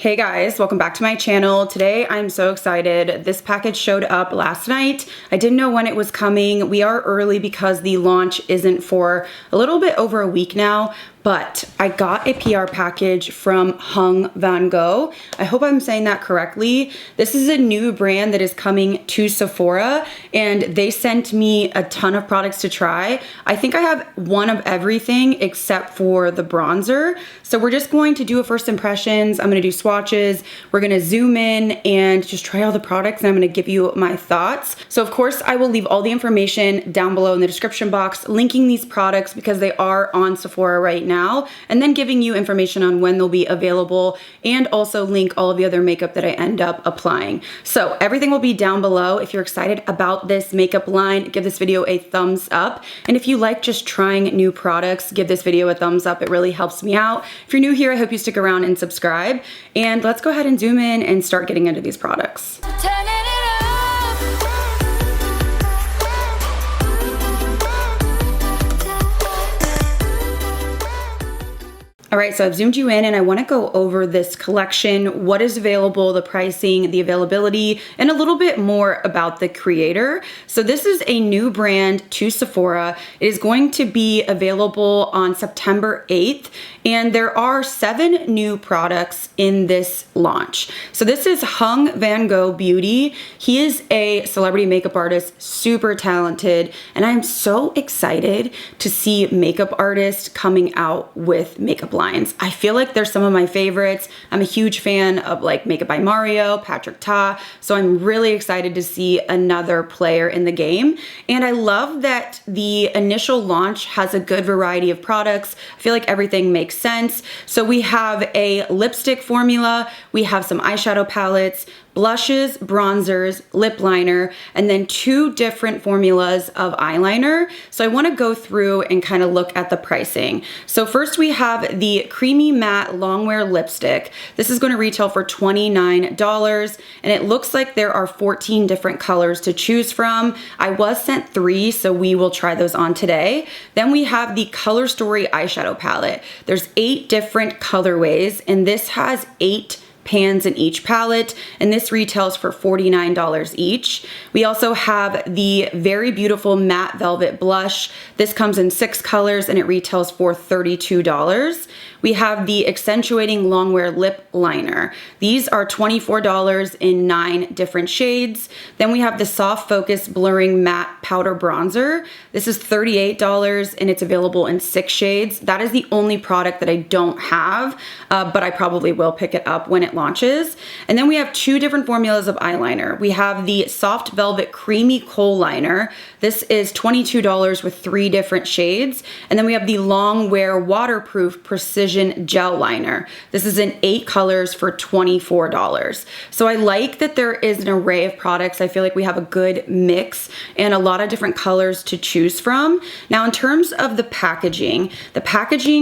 Hey guys, welcome back to my channel. Today I'm so excited. This package showed up last night. I didn't know when it was coming. We are early because the launch isn't for a little bit over a week now, but I got a PR package from Vanngo. I hope I'm saying that correctly. This is a new brand that is coming to Sephora, and they sent me a ton of products to try. I think I have one of everything except for the bronzer. So we're just going to do a first impressions. I'm gonna do swatches. We're gonna zoom in and just try all the products, and I'm gonna give you my thoughts. So of course, I will leave all the information down below in the description box, linking these products because they are on Sephora right now, and then giving you information on when they'll be available, and also link all of the other makeup that I end up applying. So everything will be down below. If you're excited about this makeup line, give this video a thumbs up. And if you like just trying new products, give this video a thumbs up. It really helps me out. If you're new here, I hope you stick around and subscribe. And let's go ahead and zoom in and start getting into these products. All right, so I've zoomed you in and I wanna go over this collection, what is available, the pricing, the availability, and a little bit more about the creator. So this is a new brand to Sephora. It is going to be available on September 8th, and there are 7 new products in this launch. So this is Vanngo Beauty. He is a celebrity makeup artist, super talented, and I'm so excited to see makeup artists coming out with makeup lines. I feel like they're some of my favorites. I'm a huge fan of like Makeup by Mario, Patrick Ta, so I'm really excited to see another player in the game. And I love that the initial launch has a good variety of products. I feel like everything makes sense. So we have a lipstick formula, we have some eyeshadow palettes, blushes, bronzers, lip liner, and then 2 different formulas of eyeliner. So I wanna go through and kind of look at the pricing. So first we have the Creamy Matte Longwear Lipstick. This is gonna retail for $29, and it looks like there are 14 different colors to choose from. I was sent 3, so we will try those on today. Then we have the Color Story Eyeshadow Palette. There's 8 different colorways, and this has 8 pans in each palette, and this retails for $49 each. We also have the very beautiful Matte Velvet Blush. This comes in 6 colors and it retails for $32. We have the Accentuating Longwear Lip Liner. These are $24 in 9 different shades. Then we have the Soft Focus Blurring Matte Powder Bronzer. This is $38 and it's available in 6 shades. That is the only product that I don't have, but I probably will pick it up when it launches. And then we have 2 different formulas of eyeliner. We have the Soft Velvet Creamy Kohl Liner. This is $22 with 3 different shades. And then we have the Longwear Waterproof Precision Gel Liner. This is in 8 colors for $24. So I like that there is an array of products. I feel like we have a good mix and a lot of different colors to choose from. Now in terms of the packaging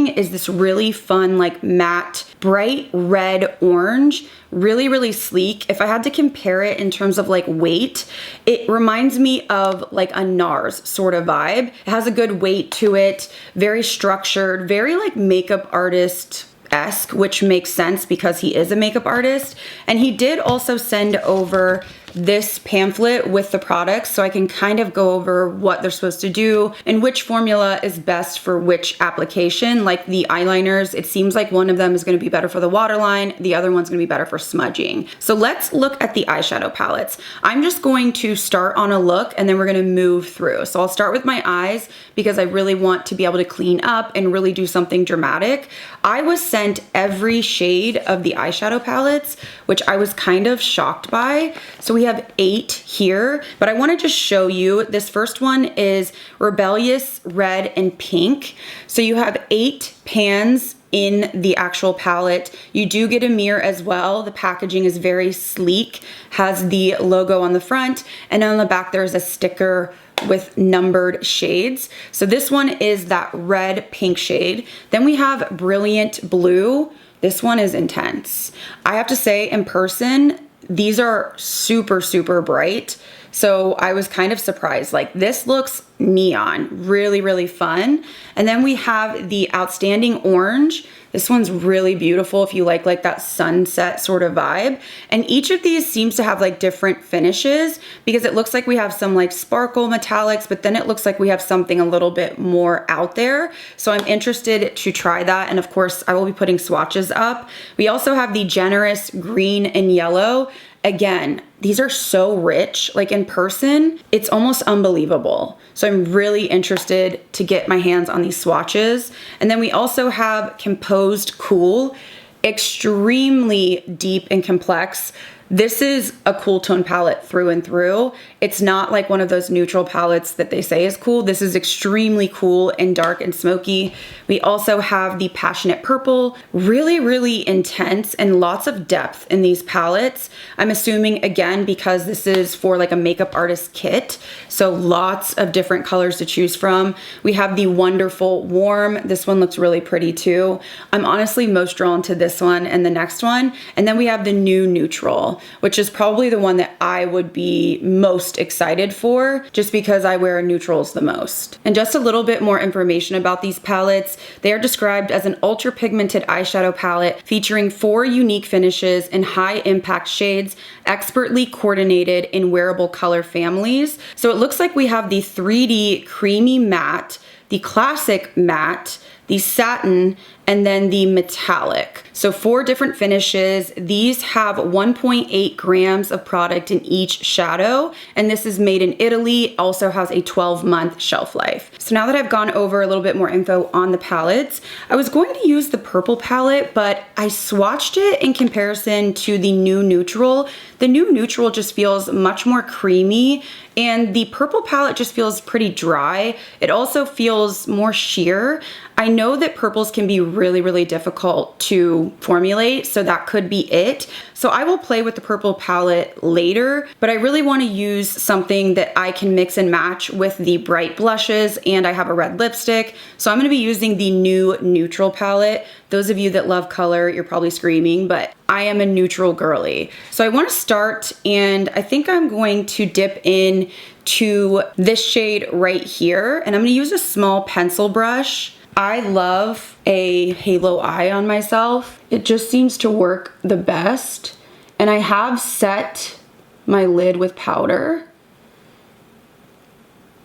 is this really fun, like matte, bright red orange, really sleek. If I had to compare it in terms of like weight, it reminds me of like a NARS sort of vibe. It has a good weight to it, very structured, very like makeup artist-esque, which makes sense because he is a makeup artist. And he did also send over this pamphlet with the products, so I can kind of go over what they're supposed to do and which formula is best for which application. Like the eyeliners, it seems like one of them is going to be better for the waterline, the other one's going to be better for smudging. So let's look at the eyeshadow palettes. I'm just going to start on a look and then we're going to move through. So I'll start with my eyes because I really want to be able to clean up and really do something dramatic. I was sent every shade of the eyeshadow palettes, which I was kind of shocked by. So we have 8 here, but I want to just show you. This first one is Rebellious Red and Pink. So you have 8 pans in the actual palette. You do get a mirror as well. The packaging is very sleek, has the logo on the front, and on the back there's a sticker with numbered shades. So this one is that red pink shade. Then we have Brilliant Blue. This one is intense. I have to say, in person, these are super bright. So I was kind of surprised. Like, this looks neon, really fun. And then we have the Outstanding Orange. This one's really beautiful if you like that sunset sort of vibe. And each of these seems to have like different finishes because it looks like we have some like sparkle metallics, but then it looks like we have something a little bit more out there. So I'm interested to try that. And of course I will be putting swatches up. We also have the Generous green and yellow. Again, these are so rich, like in person, it's almost unbelievable. So I'm really interested to get my hands on these swatches. And then we also have Composed Cool, extremely deep and complex. This is a cool tone palette through and through. It's not like one of those neutral palettes that they say is cool. This is extremely cool and dark and smoky. We also have the Passionate Purple, really, really intense and lots of depth in these palettes. I'm assuming, again, because this is for like a makeup artist kit, so lots of different colors to choose from. We have the wonderful Warm. This one looks really pretty too. I'm honestly most drawn to this one and the next one. And then we have the new Neutral, which is probably the one that I would be most excited for just because I wear neutrals the most. And just a little bit more information about these palettes. They are described as an ultra pigmented eyeshadow palette featuring 4 unique finishes in high impact shades, expertly coordinated in wearable color families. So it looks like we have the 3D creamy matte, the classic matte, the satin, and then the metallic. So 4 different finishes. These have 1.8 grams of product in each shadow, and this is made in Italy, also has a 12-month shelf life. So now that I've gone over a little bit more info on the palettes, I was going to use the purple palette, but I swatched it in comparison to the new Neutral. The new Neutral just feels much more creamy, and the purple palette just feels pretty dry. It also feels more sheer. I know that purples can be really, really difficult to formulate, so that could be it. So I will play with the purple palette later, but I really want to use something that I can mix and match with the bright blushes, and I have a red lipstick. So I'm going to be using the new Neutral palette. Those of you that love color, you're probably screaming, but I am a neutral girly. So I want to start, and I think I'm going to dip in to this shade right here, and I'm going to use a small pencil brush. I love a halo eye on myself. It just seems to work the best. And I have set my lid with powder.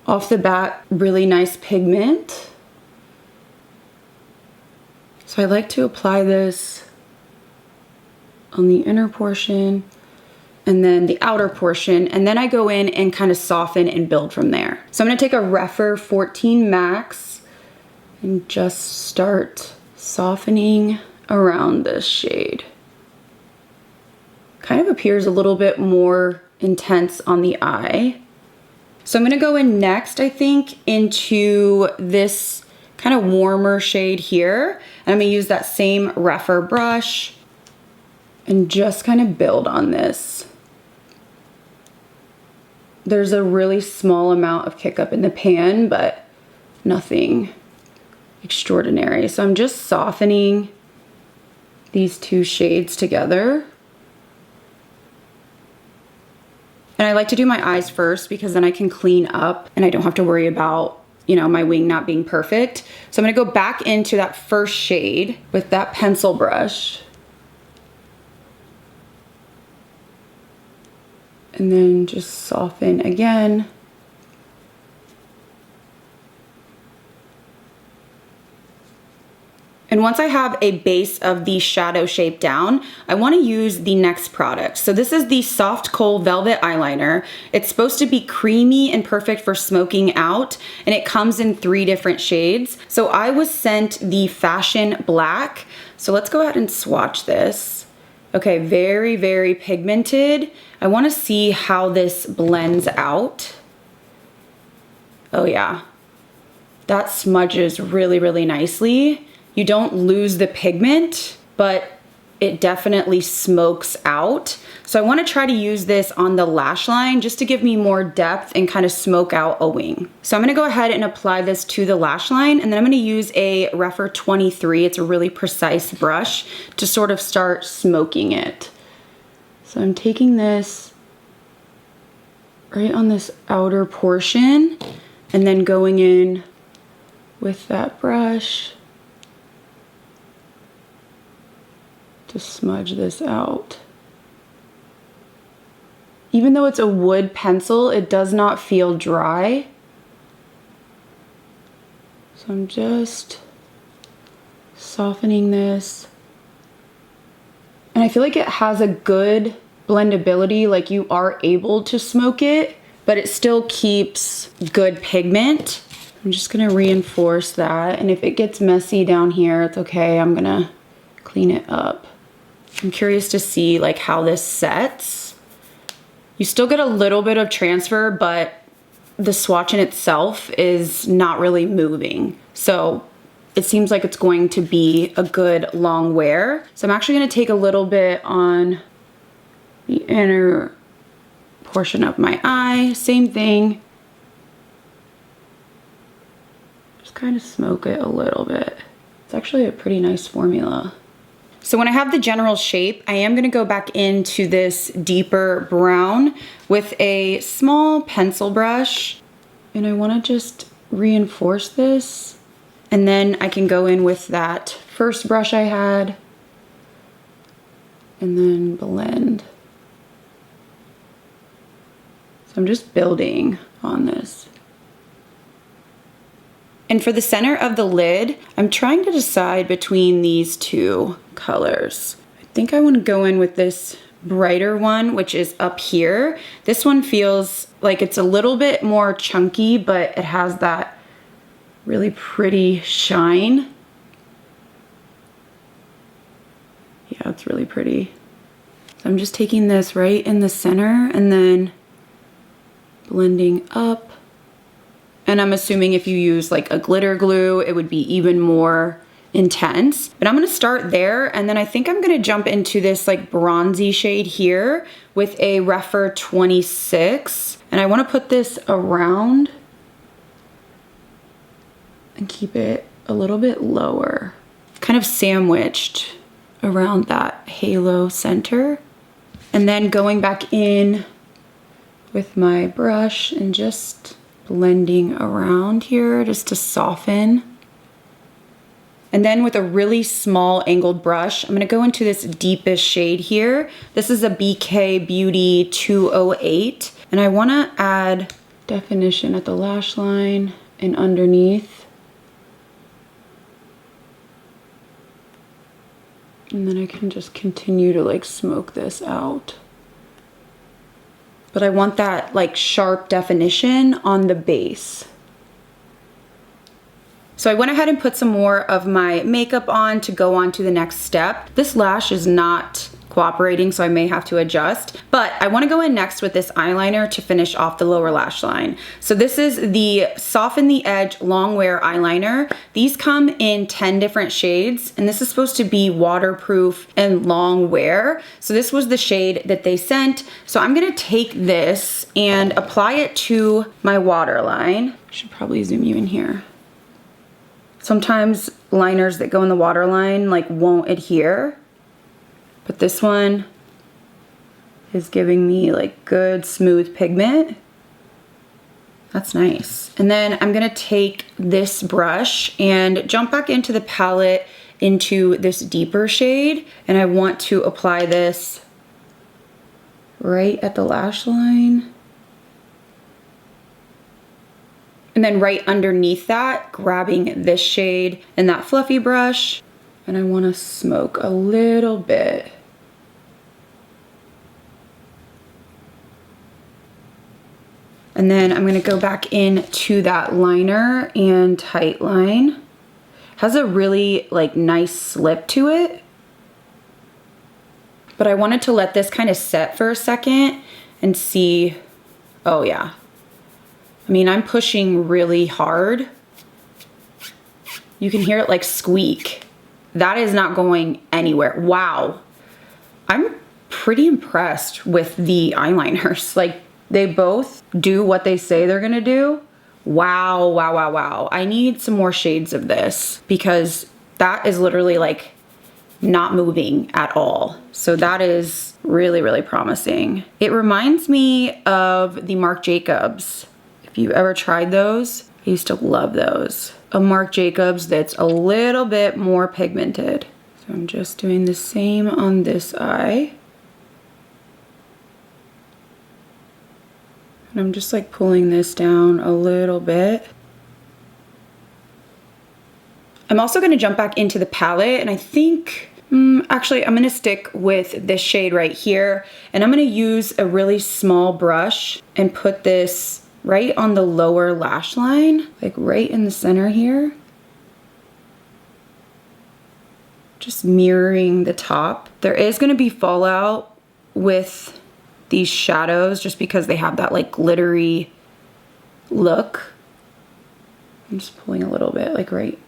Off the bat, really nice pigment. So I like to apply this on the inner portion and then the outer portion, and then I go in and kind of soften and build from there. So I'm gonna take a Rephr 14 Max and just start softening around this shade. Kind of appears a little bit more intense on the eye. So I'm gonna go in next, I think, into this kind of warmer shade here. And I'm gonna use that same Rephr brush and just kind of build on this. There's a really small amount of kick up in the pan, but nothing extraordinary. So I'm just softening these 2 shades together. And I like to do my eyes first because then I can clean up and I don't have to worry about, you know, my wing not being perfect. So I'm gonna go back into that first shade with that pencil brush. And then just soften again. And once I have a base of the shadow shape down, I want to use the next product. So this is the Soft Kohl Velvet Eyeliner. It's supposed to be creamy and perfect for smoking out, and it comes in 3 different shades. So I was sent the Fashion Black. So let's go ahead and swatch this. Okay, very, very pigmented. I want to see how this blends out. Oh yeah, that smudges really, really nicely. You don't lose the pigment, but it definitely smokes out. So I want to try to use this on the lash line just to give me more depth and kind of smoke out a wing. So I'm going to go ahead and apply this to the lash line, and then I'm going to use a Rephr 23. It's a really precise brush to sort of start smoking it. So I'm taking this right on this outer portion and then going in with that brush to smudge this out. Even though it's a wood pencil, it does not feel dry. So I'm just softening this. And I feel like it has a good blendability, like you are able to smoke it, but it still keeps good pigment. I'm just gonna reinforce that. And if it gets messy down here, it's okay, I'm gonna clean it up. I'm curious to see like how this sets. You still get a little bit of transfer, but the swatch in itself is not really moving. So it seems like it's going to be a good long wear. So I'm actually gonna take a little bit on the inner portion of my eye, same thing. Just kind of smoke it a little bit. It's actually a pretty nice formula. So when I have the general shape, I am gonna go back into this deeper brown with a small pencil brush. And I wanna just reinforce this. And then I can go in with that first brush I had and then blend. So I'm just building on this. And for the center of the lid, I'm trying to decide between these two colors. I think I want to go in with this brighter one, which is up here. This one feels like it's a little bit more chunky, but it has that really pretty shine. Yeah, it's really pretty. So I'm just taking this right in the center and then blending up. And I'm assuming if you use like a glitter glue, it would be even more intense. But I'm gonna start there, and then I think I'm gonna jump into this like bronzy shade here with a Rephr 26. And I wanna put this around and keep it a little bit lower, kind of sandwiched around that halo center. And then going back in with my brush and just blending around here just to soften. And then with a really small angled brush, I'm gonna go into this deepest shade here. This is a BabsBeauty 208. And I wanna add definition at the lash line and underneath. And then I can just continue to like smoke this out. But I want that like sharp definition on the base. So I went ahead and put some more of my makeup on to go on to the next step. This lash is not cooperating, so I may have to adjust. But I wanna go in next with this eyeliner to finish off the lower lash line. So this is the Soften the Edge Long Wear Eyeliner. These come in 10 different shades, and this is supposed to be waterproof and long wear. So this was the shade that they sent. So I'm gonna take this and apply it to my waterline. I should probably zoom you in here. Sometimes liners that go in the waterline like won't adhere. But this one is giving me like good smooth pigment. That's nice. And then I'm gonna take this brush and jump back into the palette into this deeper shade. And I want to apply this right at the lash line. And then right underneath that, grabbing this shade and that fluffy brush. And I wanna smoke a little bit. And then I'm gonna go back into that liner and tight line. Has a really like nice slip to it. But I wanted to let this kind of set for a second and see, oh yeah. I mean, I'm pushing really hard. You can hear it like squeak. That is not going anywhere. Wow. I'm pretty impressed with the eyeliners. Like, they both do what they say they're gonna do. Wow, wow, wow, wow. I need some more shades of this because that is literally like not moving at all. So that is really, really promising. It reminds me of the Marc Jacobs. If you've ever tried those, I used to love those. A Marc Jacobs that's a little bit more pigmented. So So I'm just doing the same on this eye. And I'm just like pulling this down a little bit. I'm also gonna jump back into the palette, and I think, actually I'm gonna stick with this shade right here, and I'm gonna use a really small brush and put this right on the lower lash line, like right in the center here. Just mirroring the top. There is gonna be fallout with these shadows just because they have that like glittery look. I'm just pulling a little bit like right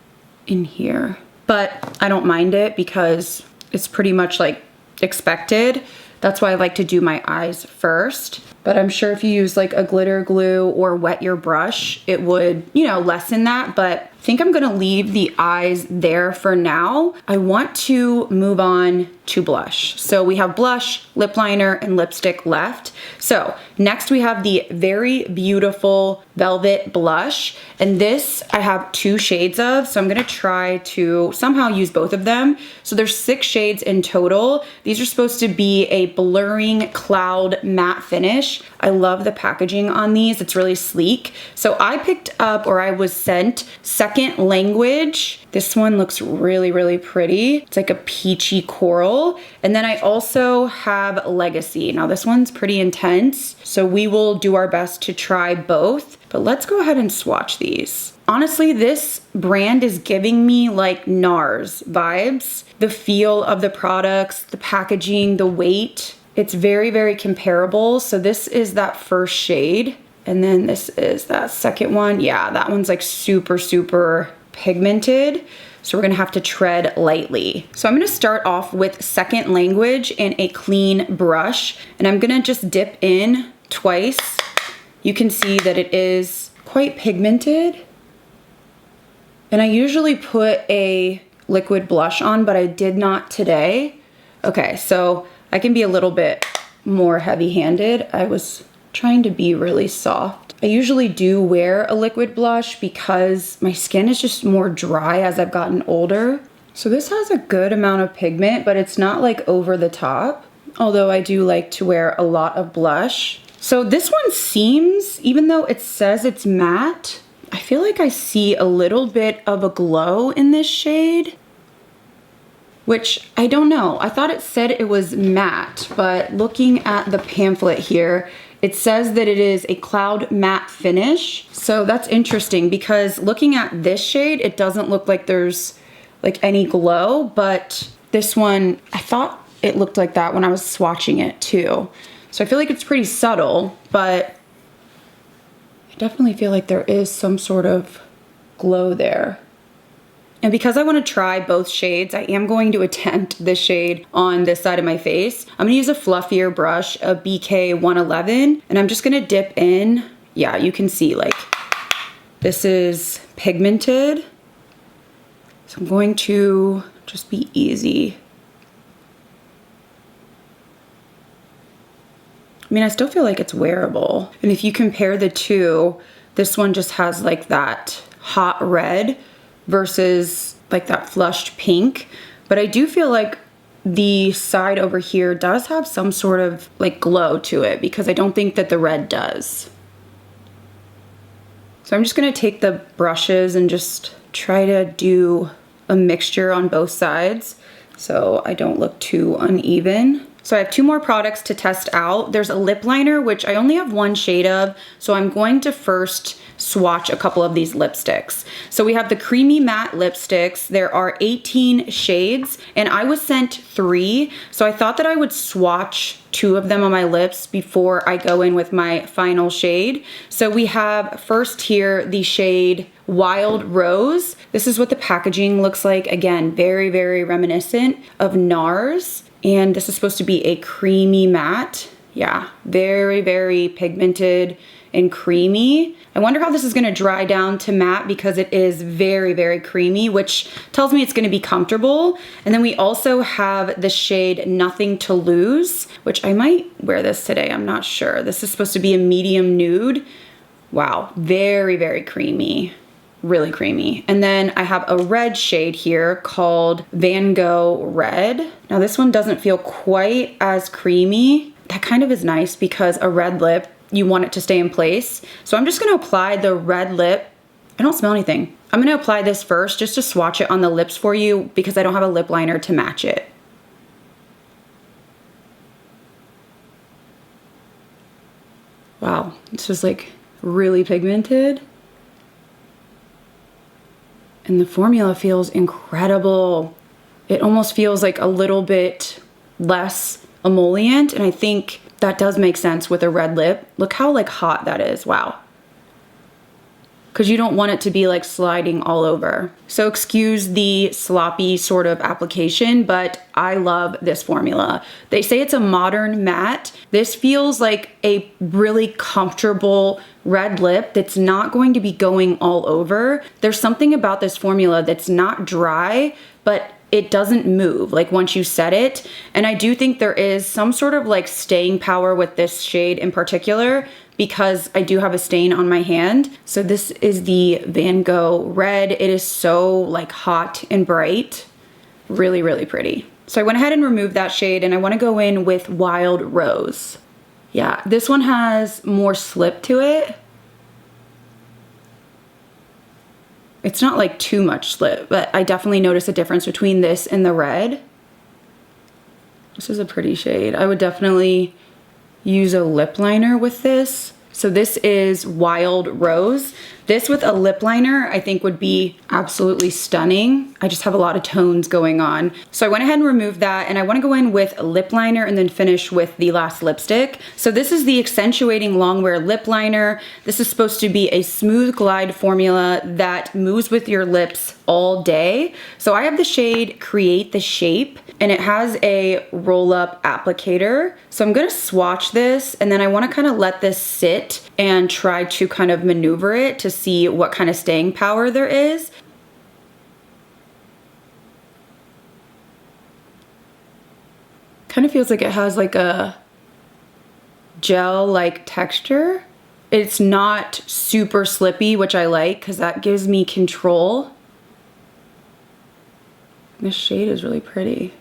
in here, but I don't mind it because it's pretty much like expected. That's why I like to do my eyes first. But I'm sure if you use like a glitter glue or wet your brush, it would, you know, lessen that. But I think I'm gonna leave the eyes there for now. I want to move on to blush. So we have blush, lip liner, and lipstick left. So next we have the Very Beautiful Velvet Blush. And this I have 2 shades of, so I'm gonna try to somehow use both of them. So there's 6 shades in total. These are supposed to be a blurring cloud matte finish. I love the packaging on these. It's really sleek. So I picked up, or I was sent, Second Language. This one looks really, really pretty. It's like a peachy coral. And then I also have Legacy. Now this one's pretty intense, so we will do our best to try both. But let's go ahead and swatch these. Honestly, this brand is giving me like NARS vibes. The feel of the products, the packaging, the weight. It's very, very comparable. So this is that first shade. And then this is that second one. Yeah, that one's like super, super pigmented. So we're gonna have to tread lightly. So I'm gonna start off with Second Language and a clean brush. And I'm gonna just dip in twice. You can see that it is quite pigmented. And I usually put a liquid blush on, but I did not today. Okay, so I can be a little bit more heavy-handed. I was trying to be really soft. I usually do wear a liquid blush because my skin is just more dry as I've gotten older. So this has a good amount of pigment, but it's not like over the top, although I do like to wear a lot of blush. So this one seems, even though it says it's matte, I feel like I see a little bit of a glow in this shade, which I don't know. I thought it said it was matte, but looking at the pamphlet here, it says that it is a cloud matte finish. So that's interesting because looking at this shade, it doesn't look like there's like any glow, but this one, I thought it looked like that when I was swatching it too. So I feel like it's pretty subtle, but I definitely feel like there is some sort of glow there. And because I want to try both shades, I am going to attempt this shade on this side of my face. I'm going to use a fluffier brush, a BK 111, and I'm just going to dip in. Yeah, you can see like this is pigmented. So I'm going to just be easy. I mean, I still feel like it's wearable. And if you compare the two, this one just has like that hot red versus like that flushed pink. But I do feel like the side over here does have some sort of like glow to it because I don't think that the red does. So I'm just gonna take the brushes and just try to do a mixture on both sides so I don't look too uneven. So I have 2 more products to test out. There's a lip liner, which I only have 1 shade of, so I'm going to first swatch a couple of these lipsticks. So we have the Creamy Matte lipsticks. There are 18 shades, and I was sent 3, so I thought that I would swatch 2 of them on my lips before I go in with my final shade. So we have first here the shade Wild Rose. This is what the packaging looks like. Again, very, very reminiscent of NARS. And this is supposed to be a creamy matte. Yeah, very, very pigmented and creamy. I wonder how this is gonna dry down to matte because it is very, very creamy, which tells me it's gonna be comfortable. And then we also have the shade Nothing to Lose, which I might wear this today, I'm not sure. This is supposed to be a medium nude. Wow, very, very creamy. really creamy. And then I have a red shade here called Vanngo Red. Now this one doesn't feel quite as creamy. That kind of is nice because a red lip, you want it to stay in place. So I'm just gonna apply the red lip. I don't smell anything. I'm gonna apply this first just to swatch it on the lips for you because I don't have a lip liner to match it. Wow, this is like really pigmented. And the formula feels incredible. It almost feels like a little bit less emollient, and I think that does make sense with a red lip. Look how like hot that is, wow. Because you don't want it to be like sliding all over. So excuse the sloppy sort of application, but I love this formula. They say it's a modern matte. This feels like a really comfortable red lip that's not going to be going all over. There's something about this formula that's not dry, but it doesn't move like once you set it. And I do think there is some sort of like staying power with this shade in particular because I do have a stain on my hand. So this is the Vanngo Red. It is so like hot and bright, really, really pretty. So I went ahead and removed that shade and I wanna go in with Wild Rose. Yeah, this one has more slip to it. It's not like too much slip, but I definitely notice a difference between this and the red. This is a pretty shade. I would definitely use a lip liner with this. So this is Wild Rose. This with a lip liner I think would be absolutely stunning. I just have a lot of tones going on. So I went ahead and removed that and I wanna go in with a lip liner and then finish with the last lipstick. So this is the Accentuating Longwear Lip Liner. This is supposed to be a smooth glide formula that moves with your lips all day. So I have the shade Create the Shape and it has a roll-up applicator. So I'm gonna swatch this and then I wanna kind of let this sit and try to kind of maneuver it to see what kind of staying power there is. Kind of feels like it has like a gel-like texture. It's not super slippy, which I like because that gives me control. This shade is really pretty.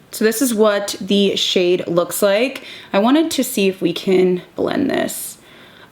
So this is what the shade looks like. I wanted to see if we can blend this.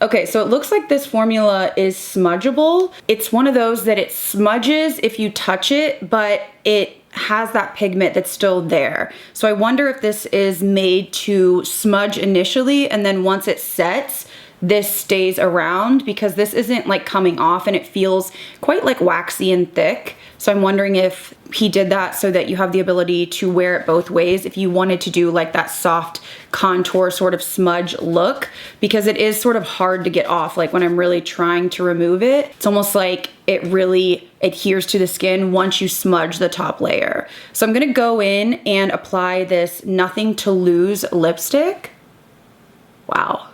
Okay, so it looks like this formula is smudgeable. It's one of those that it smudges if you touch it, but it has that pigment that's still there. So I wonder if this is made to smudge initially and then once it sets, this stays around because this isn't like coming off and it feels quite like waxy and thick. So I'm wondering if he did that so that you have the ability to wear it both ways if you wanted to do like that soft contour sort of smudge look, because it is sort of hard to get off like when I'm really trying to remove it. It's almost like it really adheres to the skin once you smudge the top layer. So I'm gonna go in and apply this Nothing to Lose lipstick. Wow.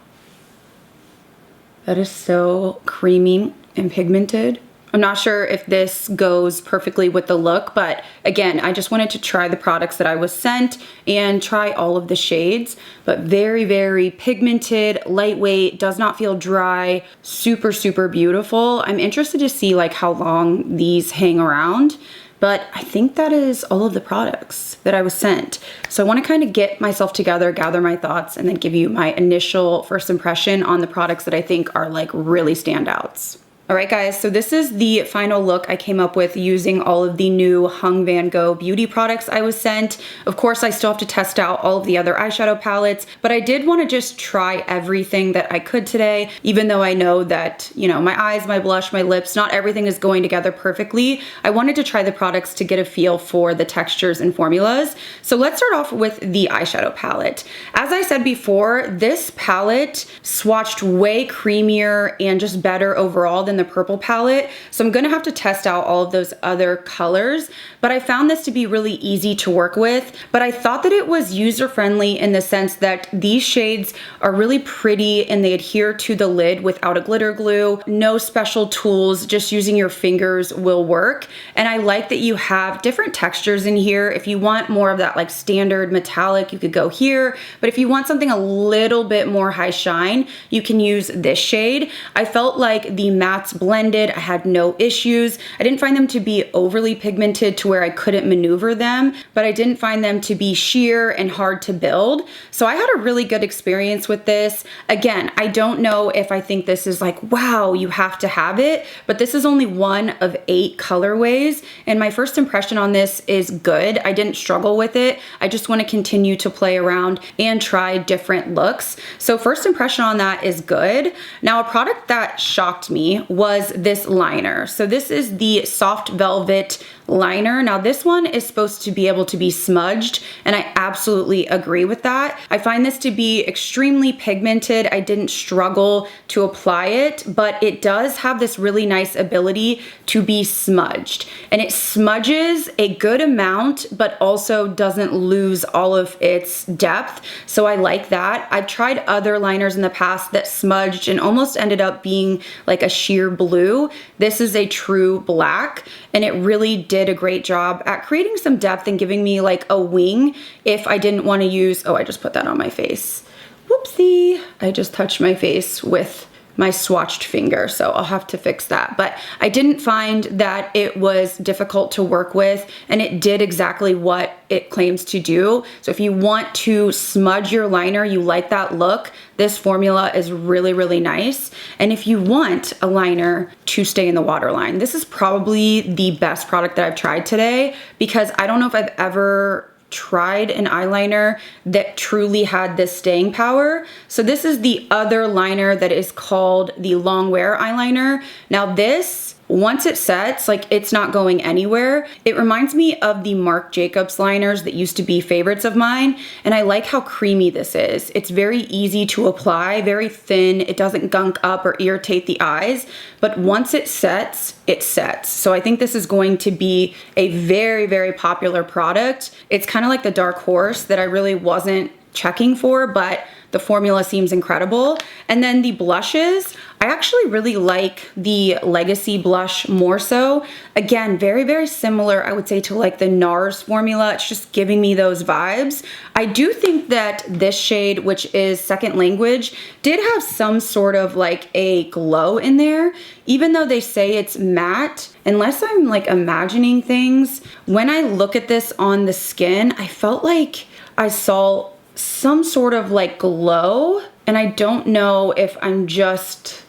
That is so creamy and pigmented. I'm not sure if this goes perfectly with the look, but again, I just wanted to try the products that I was sent and try all of the shades, but very, very pigmented, lightweight, does not feel dry, super, super beautiful. I'm interested to see like how long these hang around, but I think that is all of the products that I was sent. So I wanna kind of get myself together, gather my thoughts, and then give you my initial first impression on the products that I think are like really standouts. All right, guys, so this is the final look I came up with using all of the new Hung Vanngo beauty products I was sent. Of course, I still have to test out all of the other eyeshadow palettes, but I did want to just try everything that I could today, even though I know that, you know, my eyes, my blush, my lips, not everything is going together perfectly. I wanted to try the products to get a feel for the textures and formulas. So let's start off with the eyeshadow palette. As I said before, this palette swatched way creamier and just better overall than the purple palette. So I'm gonna have to test out all of those other colors, but I found this to be really easy to work with. But I thought that it was user-friendly in the sense that these shades are really pretty and they adhere to the lid without a glitter glue. No special tools, just using your fingers will work. And I like that you have different textures in here. If you want more of that like standard metallic, you could go here. But if you want something a little bit more high shine, you can use this shade. I felt like the mattes mattes blended. I had no issues. I didn't find them to be overly pigmented to where I couldn't maneuver them, but I didn't find them to be sheer and hard to build. So I had a really good experience with this. Again, I don't know if I think this is like, wow, you have to have it, but this is only one of 8 colorways. And my first impression on this is good. I didn't struggle with it. I just want to continue to play around and try different looks. So first impression on that is good. Now, a product that shocked me was this liner. So this is the Soft Velvet liner. Now this one is supposed to be able to be smudged, and I absolutely agree with that. I find this to be extremely pigmented. I didn't struggle to apply it, but it does have this really nice ability to be smudged, and it smudges a good amount but also doesn't lose all of its depth. So I like that. I've tried other liners in the past that smudged and almost ended up being like a sheer blue. This is a true black, and it really did a great job at creating some depth and giving me like a wing if I didn't want to use, oh, I just put that on my face. Whoopsie, I just touched my face with my swatched finger, so I'll have to fix that. But I didn't find that it was difficult to work with, and it did exactly what it claims to do. So if you want to smudge your liner, you like that look, this formula is really, really nice. And if you want a liner to stay in the waterline, this is probably the best product that I've tried today, because I don't know if I've ever tried an eyeliner that truly had this staying power. So this is the other liner that is called the long wear eyeliner. Now this, once it sets, like it's not going anywhere. It reminds me of the Marc Jacobs liners that used to be favorites of mine, and I like how creamy this is. It's very easy to apply, very thin. It doesn't gunk up or irritate the eyes, but once it sets, it sets. So I think this is going to be a very, very popular product. It's kind of like the dark horse that I really wasn't checking for, but the formula seems incredible. And then the blushes, I actually really like the Legacy blush more so. Again, very, very similar, I would say, to like the NARS formula. It's just giving me those vibes. I do think that this shade, which is Second Language, did have some sort of like a glow in there, even though they say it's matte. Unless I'm like imagining things, when I look at this on the skin, I felt like I saw some sort of like glow, and I don't know if I'm just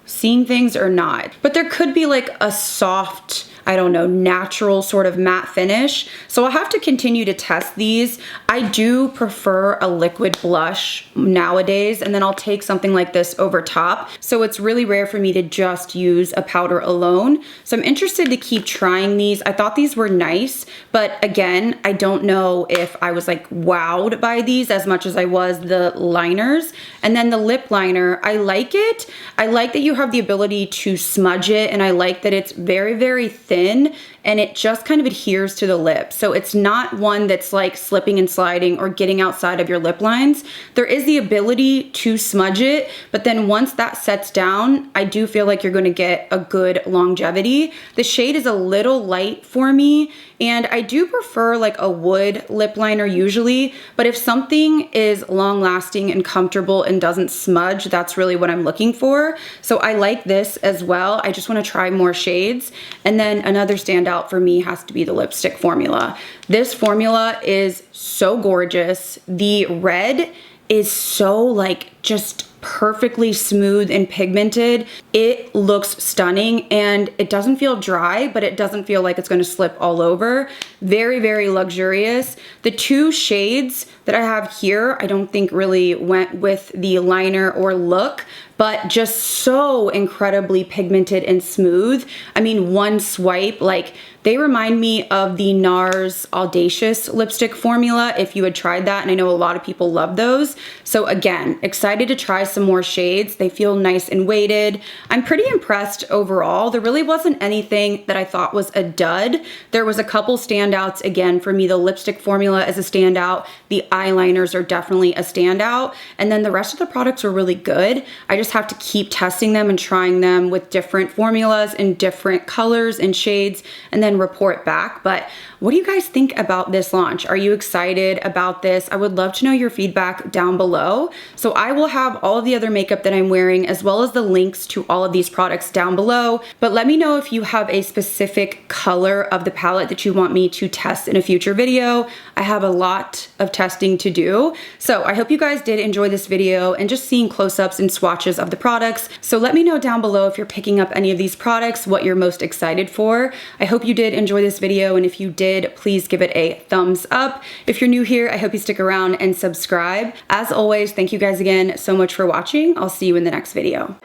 seeing things or not, but there could be like a soft, I don't know, natural sort of matte finish. So I'll have to continue to test these. I do prefer a liquid blush nowadays, and then I'll take something like this over top. So it's really rare for me to just use a powder alone. So I'm interested to keep trying these. I thought these were nice, but again, I don't know if I was like wowed by these as much as I was the liners. And then the lip liner, I like it. I like that you have the ability to smudge it, and I like that it's very, very thin, and it just kind of adheres to the lip. So it's not one that's like slipping and sliding or getting outside of your lip lines. There is the ability to smudge it, but then once that sets down, I do feel like you're gonna get a good longevity. The shade is a little light for me, and I do prefer like a wood lip liner usually, but if something is long lasting and comfortable and doesn't smudge, that's really what I'm looking for. So I like this as well. I just wanna try more shades. And then another standout for me has to be the lipstick formula. This formula is so gorgeous. The red is so like just perfectly smooth and pigmented. It looks stunning, and it doesn't feel dry, but it doesn't feel like it's going to slip all over. Very, very luxurious. The two shades that I have here, I don't think really went with the liner or look, but just so incredibly pigmented and smooth. I mean, one swipe, like they remind me of the NARS Audacious lipstick formula, if you had tried that, and I know a lot of people love those. So again, excited to try some more shades. They feel nice and weighted. I'm pretty impressed overall. There really wasn't anything that I thought was a dud. There was a couple standouts. Again, for me, the lipstick formula is a standout. The eyeliners are definitely a standout. And then the rest of the products were really good. I just have to keep testing them and trying them with different formulas and different colors and shades, and then then report back. But what do you guys think about this launch? Are you excited about this? I would love to know your feedback down below. So I will have all of the other makeup that I'm wearing as well as the links to all of these products down below. But let me know if you have a specific color of the palette that you want me to test in a future video. I have a lot of testing to do. So I hope you guys did enjoy this video and just seeing close-ups and swatches of the products. So let me know down below if you're picking up any of these products, what you're most excited for. I hope you did enjoy this video, and if you did, please give it a thumbs up. If you're new here, I hope you stick around and subscribe. As always, thank you guys again so much for watching. I'll see you in the next video.